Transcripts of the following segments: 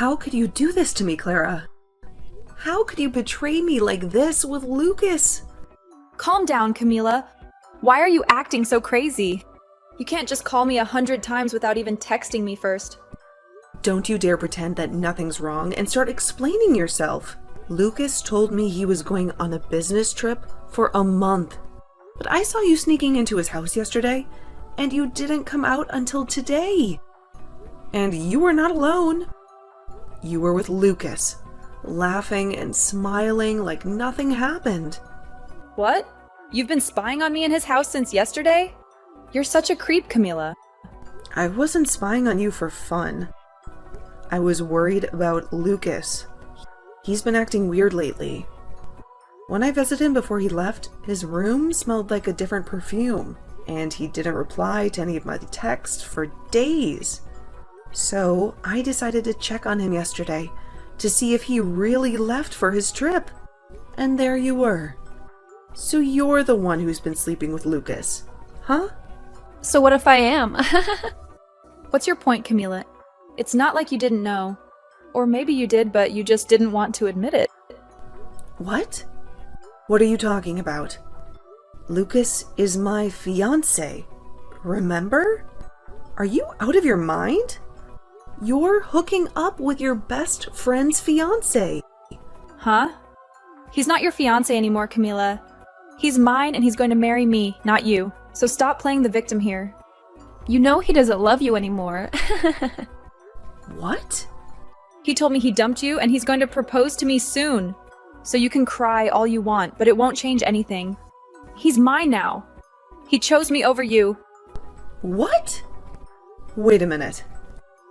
How could you do this to me, Clara? How could you betray me like this with Lucas? Calm down, Camila. Why are you acting so crazy? You can't just call me 100 times without even texting me first. Don't you dare pretend that nothing's wrong and start explaining yourself. Lucas told me he was going on a business trip for a month. But I saw you sneaking into his house yesterday, and you didn't come out until today. And you were not alone. You were with Lucas, laughing and smiling like nothing happened. What? You've been spying on me in his house since yesterday? You're such a creep, Camila. I wasn't spying on you for fun. I was worried about Lucas. He's been acting weird lately. When I visited him before he left, his room smelled like a different perfume, and he didn't reply to any of my texts for days. So I decided to check on him yesterday to see if he really left for his trip. And there you were. So you're the one who's been sleeping with Lucas, huh? So what if I am? What's your point, Camila? It's not like you didn't know. Or maybe you did, but you just didn't want to admit it. What? What are you talking about? Lucas is my fiancé. Remember? Are you out of your mind? You're hooking up with your best friend's fiancé. Huh? He's not your fiancé anymore, Camila. He's mine and he's going to marry me, not you. So stop playing the victim here. You know he doesn't love you anymore. What? He told me he dumped you and he's going to propose to me soon. So you can cry all you want, but it won't change anything. He's mine now. He chose me over you. What? Wait a minute.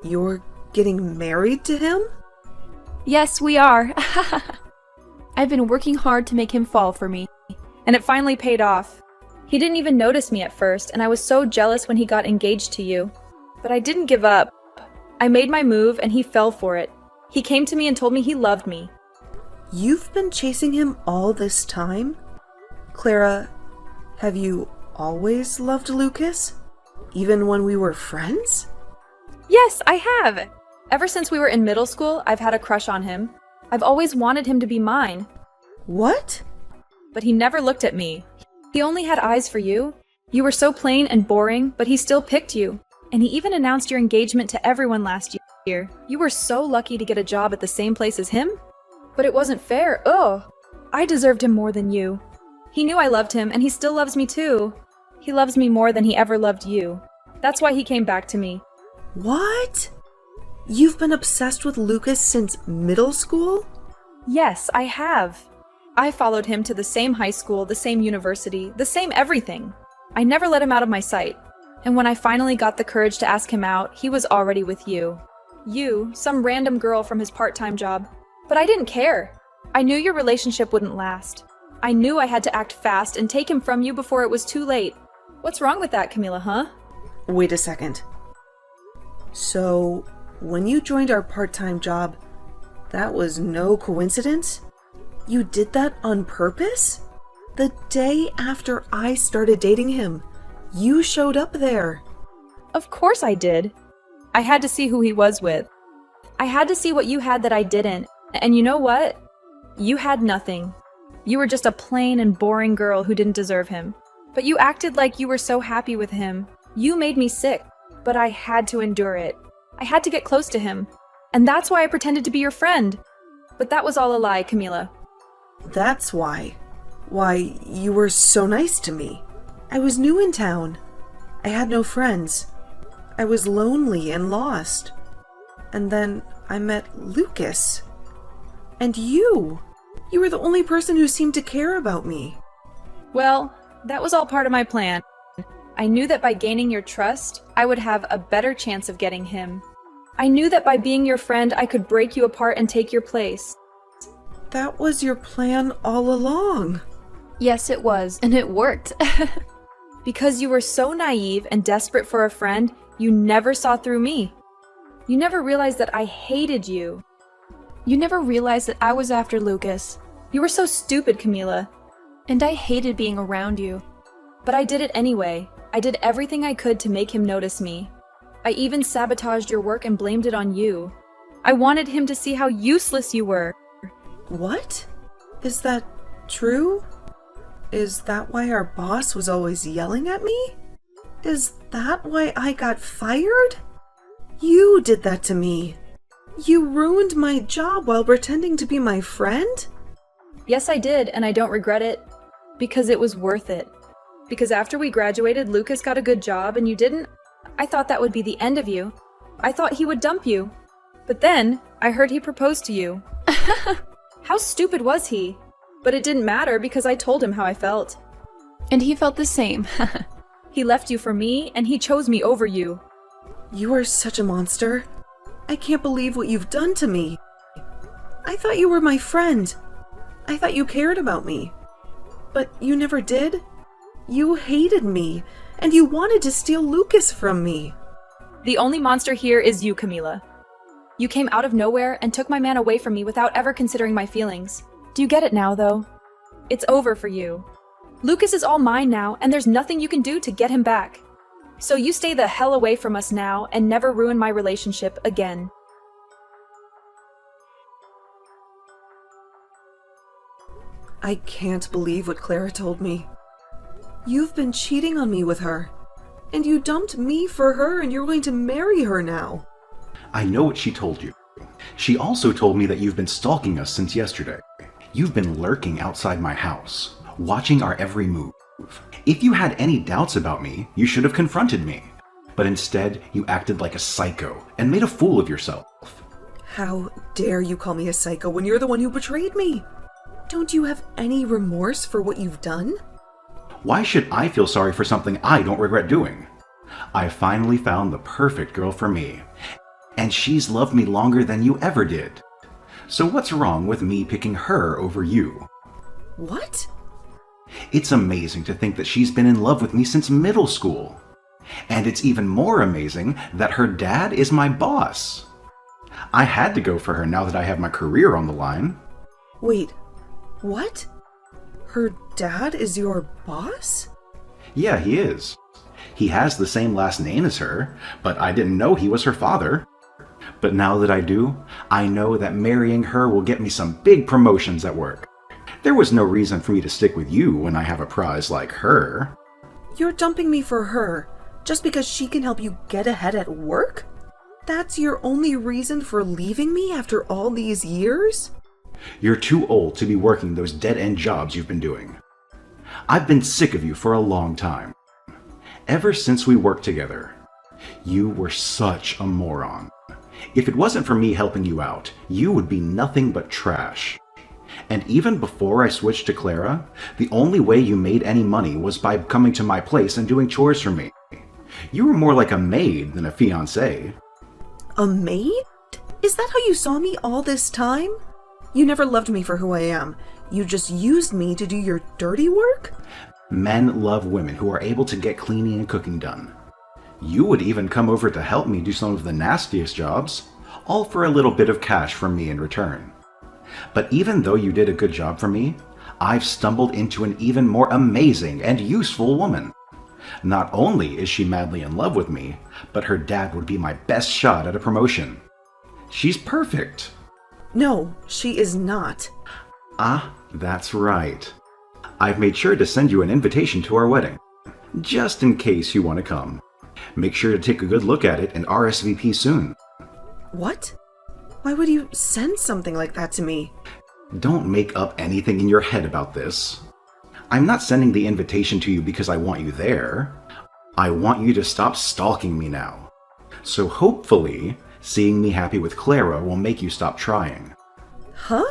You're getting married to him? Yes, we are. I've been working hard to make him fall for me. And it finally paid off. He didn't even notice me at first, and I was so jealous when he got engaged to you. But I didn't give up. I made my move, and he fell for it. He came to me and told me he loved me. You've been chasing him all this time? Clara, have you always loved Lucas? Even when we were friends? Yes, I have. Ever since we were in middle school, I've had a crush on him. I've always wanted him to be mine. What? But he never looked at me. He only had eyes for you. You were so plain and boring, but he still picked you. And he even announced your engagement to everyone last year. You were so lucky to get a job at the same place as him. But it wasn't fair. Ugh. I deserved him more than you. He knew I loved him, and he still loves me too. He loves me more than he ever loved you. That's why he came back to me. What? You've been obsessed with Lucas since middle school? Yes, I have. I followed him to the same high school, the same university, the same everything. I never let him out of my sight. And when I finally got the courage to ask him out, he was already with you. You, some random girl from his part-time job. But I didn't care. I knew your relationship wouldn't last. I knew I had to act fast and take him from you before it was too late. What's wrong with that, Camila, huh? Wait a second. So, when you joined our part-time job, that was no coincidence? You did that on purpose? The day after I started dating him, you showed up there. Of course I did. I had to see who he was with. I had to see what you had that I didn't. And you know what? You had nothing. You were just a plain and boring girl who didn't deserve him. But you acted like you were so happy with him. You made me sick, but I had to endure it. I had to get close to him. And that's why I pretended to be your friend. But that was all a lie, Camila. That's why. Why, you were so nice to me. I was new in town. I had no friends. I was lonely and lost. And then I met Lucas. And you. You were the only person who seemed to care about me. Well, that was all part of my plan. I knew that by gaining your trust, I would have a better chance of getting him. I knew that by being your friend, I could break you apart and take your place. That was your plan all along. Yes, it was, and it worked. Because you were so naive and desperate for a friend, you never saw through me. You never realized that I hated you. You never realized that I was after Lucas. You were so stupid, Camila. And I hated being around you. But I did it anyway. I did everything I could to make him notice me. I even sabotaged your work and blamed it on you. I wanted him to see how useless you were. What? Is that true? Is that why our boss was always yelling at me? Is that why I got fired? You did that to me. You ruined my job while pretending to be my friend? Yes, I did, and I don't regret it. Because it was worth it. Because after we graduated, Lucas got a good job and you didn't. I thought that would be the end of you. I thought he would dump you. But then, I heard he proposed to you. How stupid was he? But it didn't matter because I told him how I felt. And he felt the same. He left you for me, and he chose me over you. You are such a monster. I can't believe what you've done to me. I thought you were my friend. I thought you cared about me. But you never did. You hated me, and you wanted to steal Lucas from me. The only monster here is you, Camila. You came out of nowhere and took my man away from me without ever considering my feelings. Do you get it now, though? It's over for you. Lucas is all mine now, and there's nothing you can do to get him back. So you stay the hell away from us now and never ruin my relationship again. I can't believe what Clara told me. You've been cheating on me with her. And you dumped me for her and you're going to marry her now. I know what she told you. She also told me that you've been stalking us since yesterday. You've been lurking outside my house, watching our every move. If you had any doubts about me, you should have confronted me. But instead, you acted like a psycho and made a fool of yourself. How dare you call me a psycho when you're the one who betrayed me? Don't you have any remorse for what you've done? Why should I feel sorry for something I don't regret doing? I finally found the perfect girl for me, and she's loved me longer than you ever did. So what's wrong with me picking her over you? What? It's amazing to think that she's been in love with me since middle school. And it's even more amazing that her dad is my boss. I had to go for her now that I have my career on the line. Wait, what? Her dad is your boss? Yeah, he is. He has the same last name as her, but I didn't know he was her father. But now that I do, I know that marrying her will get me some big promotions at work. There was no reason for me to stick with you when I have a prize like her. You're dumping me for her, just because she can help you get ahead at work? That's your only reason for leaving me after all these years? You're too old to be working those dead-end jobs you've been doing. I've been sick of you for a long time. Ever since we worked together, you were such a moron. If it wasn't for me helping you out, you would be nothing but trash. And even before I switched to Clara, the only way you made any money was by coming to my place and doing chores for me. You were more like a maid than a fiancé. A maid? Is that how you saw me all this time? You never loved me for who I am. You just used me to do your dirty work? Men love women who are able to get cleaning and cooking done. You would even come over to help me do some of the nastiest jobs, all for a little bit of cash from me in return. But even though you did a good job for me, I've stumbled into an even more amazing and useful woman. Not only is she madly in love with me, but her dad would be my best shot at a promotion. She's perfect. No, she is not. Ah, that's right. I've made sure to send you an invitation to our wedding, just in case you want to come. Make sure to take a good look at it and RSVP soon. What? Why would you send something like that to me? Don't make up anything in your head about this. I'm not sending the invitation to you because I want you there. I want you to stop stalking me now. So hopefully, seeing me happy with Clara will make you stop trying. Huh?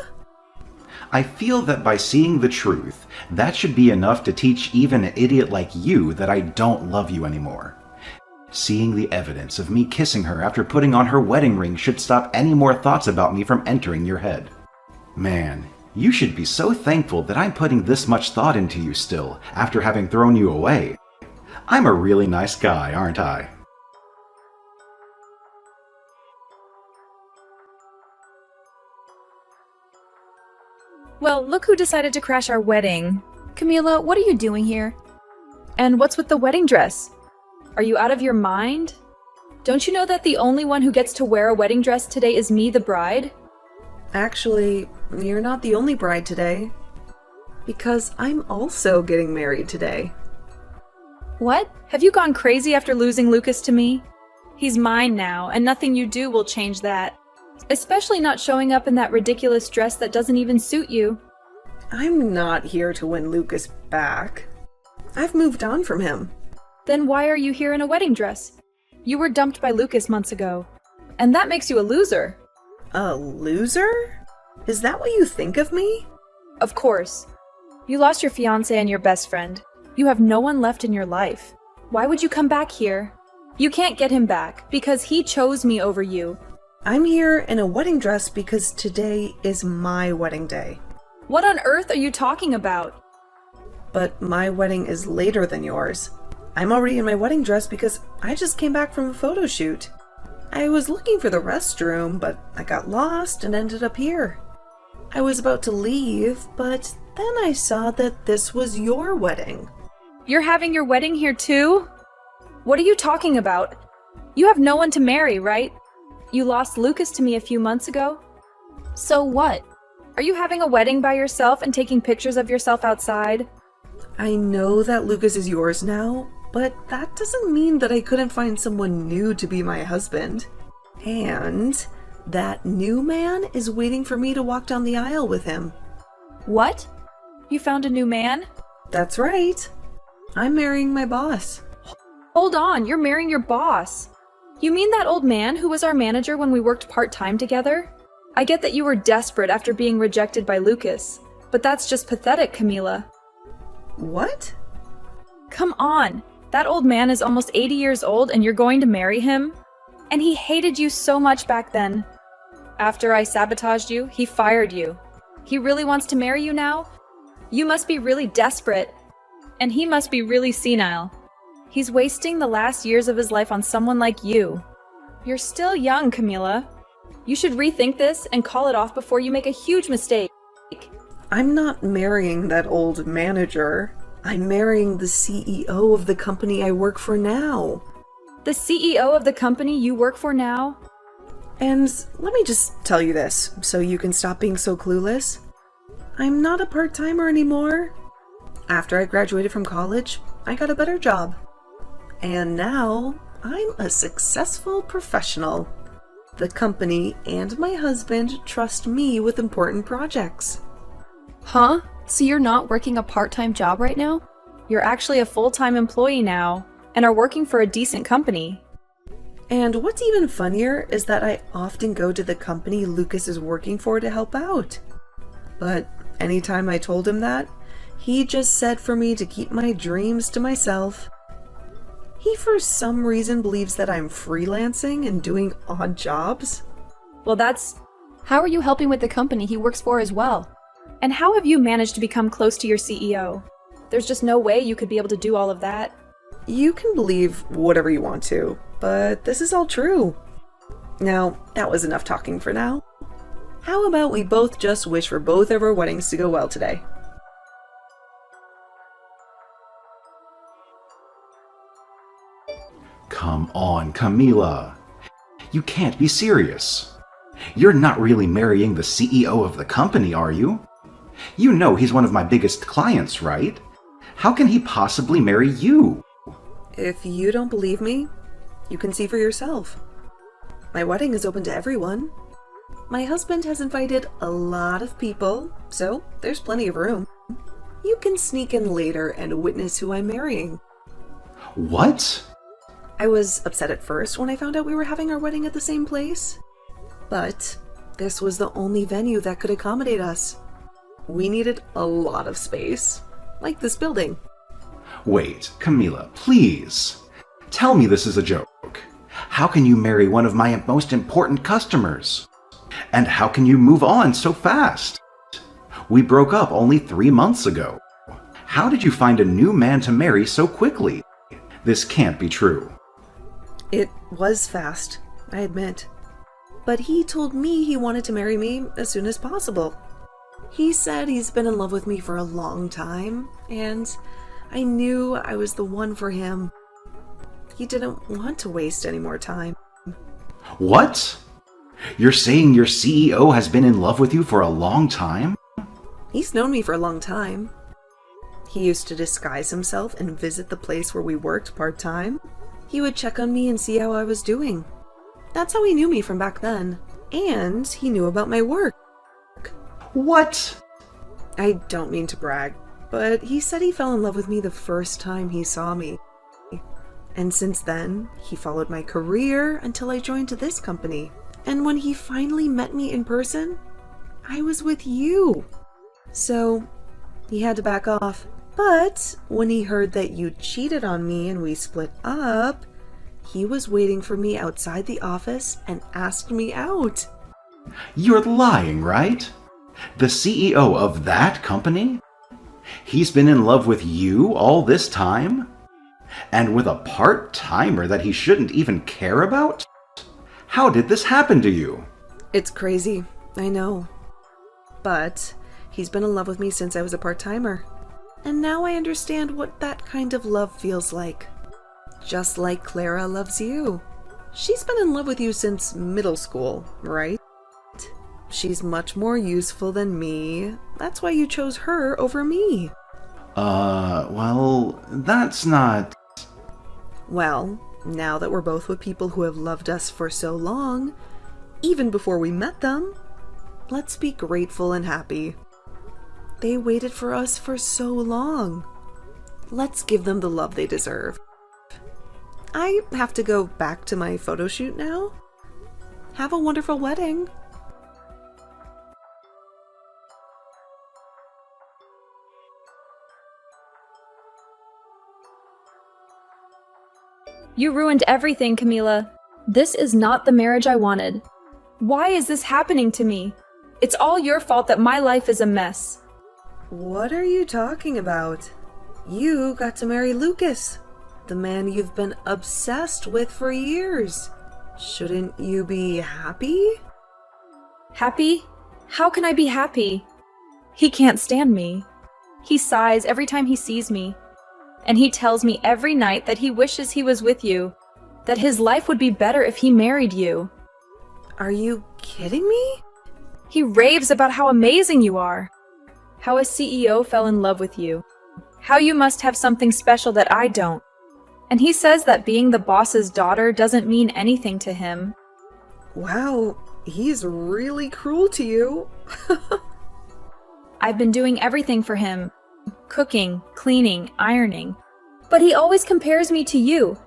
I feel that by seeing the truth, that should be enough to teach even an idiot like you that I don't love you anymore. Seeing the evidence of me kissing her after putting on her wedding ring should stop any more thoughts about me from entering your head. Man, you should be so thankful that I'm putting this much thought into you still, after having thrown you away. I'm a really nice guy, aren't I? Well, look who decided to crash our wedding. Camila, what are you doing here? And what's with the wedding dress? Are you out of your mind? Don't you know that the only one who gets to wear a wedding dress today is me, the bride? Actually, you're not the only bride today. Because I'm also getting married today. What? Have you gone crazy after losing Lucas to me? He's mine now, and nothing you do will change that. Especially not showing up in that ridiculous dress that doesn't even suit you. I'm not here to win Lucas back. I've moved on from him. Then why are you here in a wedding dress? You were dumped by Lucas months ago. And that makes you a loser. A loser? Is that what you think of me? Of course. You lost your fiancé and your best friend. You have no one left in your life. Why would you come back here? You can't get him back, because he chose me over you. I'm here in a wedding dress because today is my wedding day. What on earth are you talking about? But my wedding is later than yours. I'm already in my wedding dress because I just came back from a photo shoot. I was looking for the restroom, but I got lost and ended up here. I was about to leave, but then I saw that this was your wedding. You're having your wedding here too? What are you talking about? You have no one to marry, right? You lost Lucas to me a few months ago. So what? Are you having a wedding by yourself and taking pictures of yourself outside? I know that Lucas is yours now, but that doesn't mean that I couldn't find someone new to be my husband. And that new man is waiting for me to walk down the aisle with him. What? You found a new man? That's right. I'm marrying my boss. Hold on, you're marrying your boss. You mean that old man who was our manager when we worked part-time together? I get that you were desperate after being rejected by Lucas, but that's just pathetic, Camila. What? Come on, that old man is almost 80 years old and you're going to marry him? And he hated you so much back then. After I sabotaged you, he fired you. He really wants to marry you now? You must be really desperate. And he must be really senile. He's wasting the last years of his life on someone like you. You're still young, Camila. You should rethink this and call it off before you make a huge mistake. I'm not marrying that old manager. I'm marrying the CEO of the company I work for now. The CEO of the company you work for now? And let me just tell you this, so you can stop being so clueless. I'm not a part-timer anymore. After I graduated from college, I got a better job. And now, I'm a successful professional. The company and my husband trust me with important projects. Huh? So you're not working a part-time job right now? You're actually a full-time employee now, and are working for a decent company. And what's even funnier is that I often go to the company Lucas is working for to help out. But anytime I told him that, he just said for me to keep my dreams to myself. He for some reason believes that I'm freelancing and doing odd jobs. Well, that's... How are you helping with the company he works for as well? And how have you managed to become close to your CEO? There's just no way you could be able to do all of that. You can believe whatever you want to, but this is all true. Now, that was enough talking for now. How about we both just wish for both of our weddings to go well today? Come on, Camila. You can't be serious. You're not really marrying the CEO of the company, are you? You know he's one of my biggest clients, right? How can he possibly marry you? If you don't believe me, you can see for yourself. My wedding is open to everyone. My husband has invited a lot of people, so there's plenty of room. You can sneak in later and witness who I'm marrying. What? I was upset at first when I found out we were having our wedding at the same place. But this was the only venue that could accommodate us. We needed a lot of space, like this building. Wait, Camila, please. Tell me this is a joke. How can you marry one of my most important customers? And how can you move on so fast? We broke up only 3 months ago. How did you find a new man to marry so quickly? This can't be true. It was fast, I admit. But he told me he wanted to marry me as soon as possible. He said he's been in love with me for a long time, and I knew I was the one for him. He didn't want to waste any more time. What? You're saying your CEO has been in love with you for a long time? He's known me for a long time. He used to disguise himself and visit the place where we worked part-time. He would check on me and see how I was doing. That's how he knew me from back then. And he knew about my work. What? I don't mean to brag, but he said he fell in love with me the first time he saw me. And since then, he followed my career until I joined this company. And when he finally met me in person, I was with you. So, he had to back off. But when he heard that you cheated on me and we split up, he was waiting for me outside the office and asked me out. You're lying, right? The CEO of that company? He's been in love with you all this time? And with a part-timer that he shouldn't even care about? How did this happen to you? It's crazy, I know. But he's been in love with me since I was a part-timer. And now I understand what that kind of love feels like. Just like Clara loves you. She's been in love with you since middle school, right? She's much more useful than me. That's why you chose her over me. Well, that's not... Well, now that we're both with people who have loved us for so long, even before we met them, let's be grateful and happy. They waited for us for so long. Let's give them the love they deserve. I have to go back to my photo shoot now. Have a wonderful wedding. You ruined everything, Camila. This is not the marriage I wanted. Why is this happening to me? It's all your fault that my life is a mess. What are you talking about? You got to marry Lucas, the man you've been obsessed with for years. Shouldn't you be happy? Happy? How can I be happy? He can't stand me. He sighs every time he sees me. And he tells me every night that he wishes he was with you, that his life would be better if he married you. Are you kidding me? He raves about how amazing you are, how a CEO fell in love with you, how you must have something special that I don't. And he says that being the boss's daughter doesn't mean anything to him. Wow, he's really cruel to you. I've been doing everything for him. Cooking, cleaning, ironing. But he always compares me to you.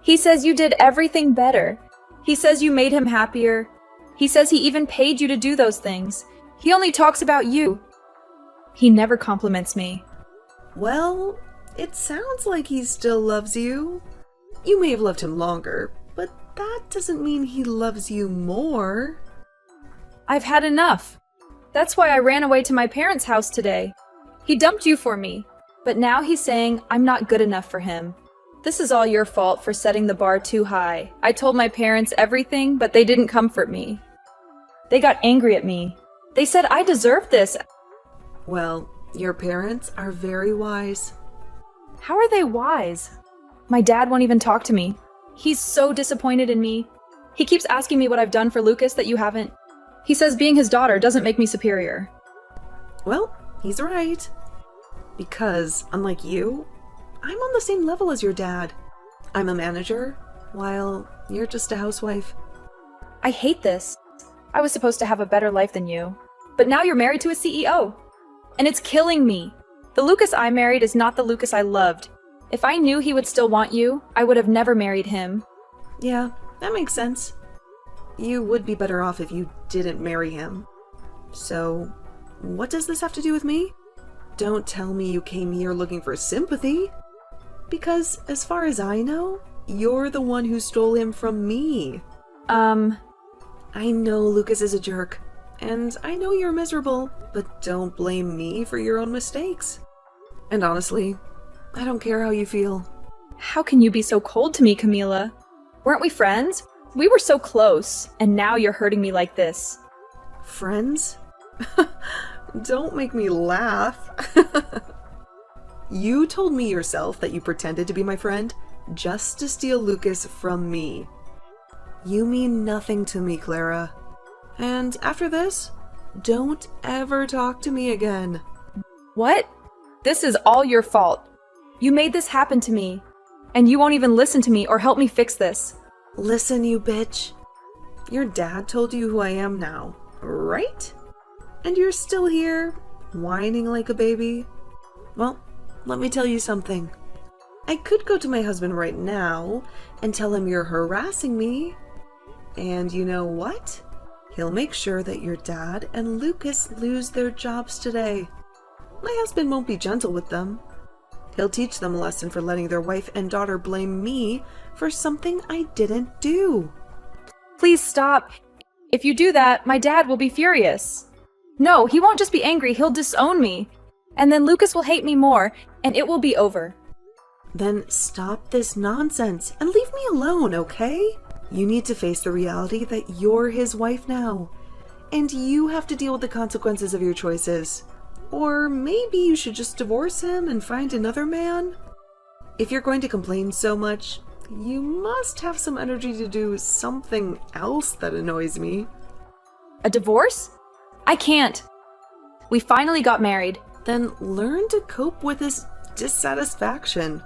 He says you did everything better. He says you made him happier. He says he even paid you to do those things. He only talks about you. He never compliments me. Well, it sounds like he still loves you. You may have loved him longer, but that doesn't mean he loves you more. I've had enough. That's why I ran away to my parents' house today. He dumped you for me, but now he's saying I'm not good enough for him. This is all your fault for setting the bar too high. I told my parents everything, but they didn't comfort me. They got angry at me. They said I deserved this. Well, your parents are very wise. How are they wise? My dad won't even talk to me. He's so disappointed in me. He keeps asking me what I've done for Lucas that you haven't. He says being his daughter doesn't make me superior. Well, he's right. Because, unlike you, I'm on the same level as your dad. I'm a manager, while you're just a housewife. I hate this. I was supposed to have a better life than you. But now you're married to a CEO. And it's killing me. The Lucas I married is not the Lucas I loved. If I knew he would still want you, I would have never married him. Yeah, that makes sense. You would be better off if you didn't marry him. So, what does this have to do with me? Don't tell me you came here looking for sympathy. Because, as far as I know, you're the one who stole him from me. I know Lucas is a jerk, and I know you're miserable, but don't blame me for your own mistakes. And honestly, I don't care how you feel. How can you be so cold to me, Camila? Weren't we friends? We were so close, and now you're hurting me like this. Friends? Don't make me laugh. You told me yourself that you pretended to be my friend. just to steal Lucas from me. You mean nothing to me, Clara. And after this, don't ever talk to me again. What? This is all your fault. You made this happen to me, and you won't even listen to me or help me fix this. Listen, you bitch. Your dad told you who I am now, right? And you're still here, whining like a baby? Well, let me tell you something. I could go to my husband right now and tell him you're harassing me. And you know what? He'll make sure that your dad and Lucas lose their jobs today. My husband won't be gentle with them. He'll teach them a lesson for letting their wife and daughter blame me for something I didn't do. Please stop. If you do that, my dad will be furious. No, he won't just be angry, he'll disown me. And then Lucas will hate me more, and it will be over. Then stop this nonsense and leave me alone, okay? You need to face the reality that you're his wife now, and you have to deal with the consequences of your choices. Or maybe you should just divorce him and find another man? If you're going to complain so much, you must have some energy to do something else that annoys me. A divorce? I can't. We finally got married. Then learn to cope with this dissatisfaction.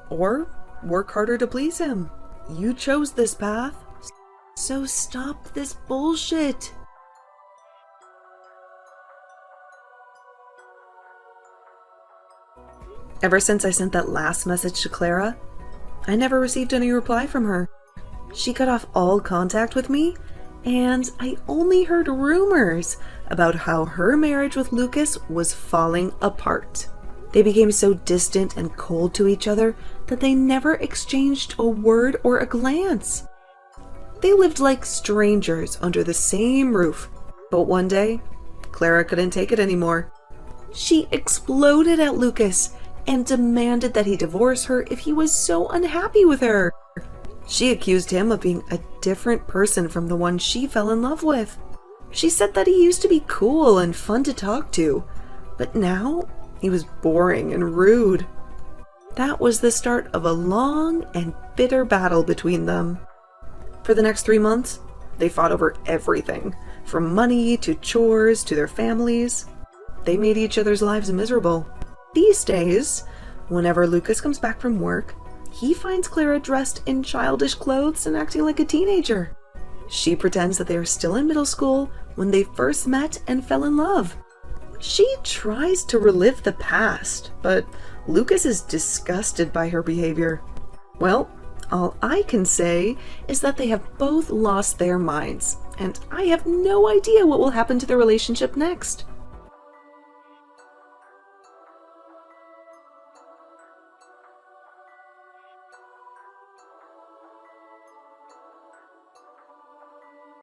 Or work harder to please him. You chose this path, so stop this bullshit. Ever since I sent that last message to Clara, I never received any reply from her. She cut off all contact with me, and I only heard rumors about how her marriage with Lucas was falling apart. They became so distant and cold to each other that they never exchanged a word or a glance. They lived like strangers under the same roof. But one day, Clara couldn't take it anymore. She exploded at Lucas and demanded that he divorce her if he was so unhappy with her. She accused him of being a different person from the one she fell in love with. She said that he used to be cool and fun to talk to, but now he was boring and rude. That was the start of a long and bitter battle between them. For the next 3 months, they fought over everything, from money to chores to their families. They made each other's lives miserable. These days, whenever Lucas comes back from work, he finds Clara dressed in childish clothes and acting like a teenager. She pretends that they are still in middle school when they first met and fell in love. She tries to relive the past, but Lucas is disgusted by her behavior. Well, all I can say is that they have both lost their minds, and I have no idea what will happen to their relationship next.